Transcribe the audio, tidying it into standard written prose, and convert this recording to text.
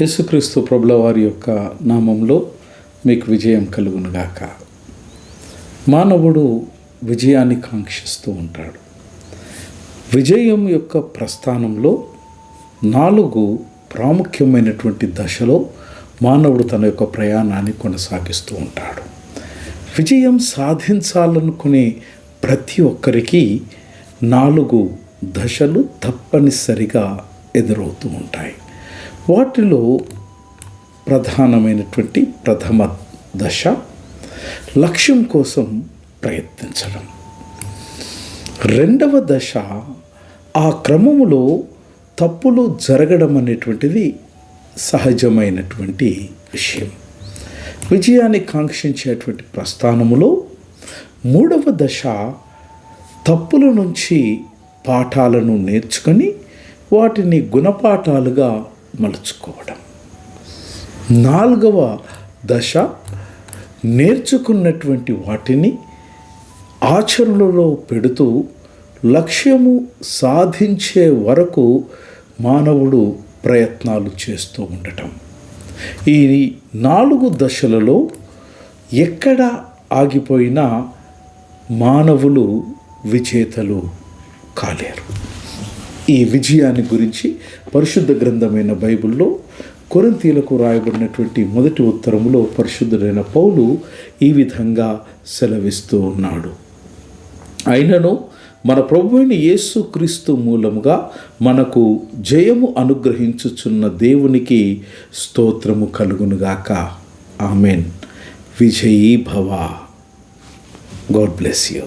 యేసుక్రీస్తు ప్రభుల వారి యొక్క నామంలో మీకు విజయం కలుగునుగాక. మానవుడు విజయాన్ని కాంక్షిస్తూ ఉంటాడు. విజయం యొక్క ప్రస్థానంలో 4 ప్రాముఖ్యమైనటువంటి దశలో మానవుడు తన యొక్క ప్రయాణాన్ని కొనసాగిస్తూ ఉంటాడు. విజయం సాధించాలనుకునే ప్రతి ఒక్కరికి 4 దశలు తప్పనిసరిగా ఎదురవుతూ ఉంటాయి. వాటిలో ప్రధానమైనటువంటి ప్రథమ దశ లక్ష్యం కోసం ప్రయత్నించడం. 2వ దశ ఆ క్రమములో తప్పులు జరగడం అనేటువంటిది సహజమైనటువంటి విషయం. విజయాన్ని కాంక్షించేటువంటి ప్రస్థానములో 3వ దశ తప్పుల నుంచి పాఠాలను నేర్చుకొని వాటిని గుణపాఠాలుగా మలుచుకోవడం. 4వ దశ నేర్చుకున్నటువంటి వాటిని ఆచరణలో పెడుతూ లక్ష్యము సాధించే వరకు మానవుడు ప్రయత్నాలు చేస్తూ ఉండటం. ఈ 4 దశలలో ఎక్కడ ఆగిపోయినా మానవులు విజేతలు కాలేరు. ఈ విజయాన్ని గురించి పరిశుద్ధ గ్రంథమైన బైబిల్లో కొరింథీయులకు రాయబడినటువంటి మొదటి ఉత్తరములో పరిశుద్ధుడైన పౌలు ఈ విధంగా సెలవిస్తూ ఉన్నాడు. అయినను మన ప్రభువైన యేసుక్రీస్తు మూలముగా మనకు జయము అనుగ్రహించుచున్న దేవునికి స్తోత్రము కలుగునుగాక. ఆమెన్. విజయీ భవ. God bless you.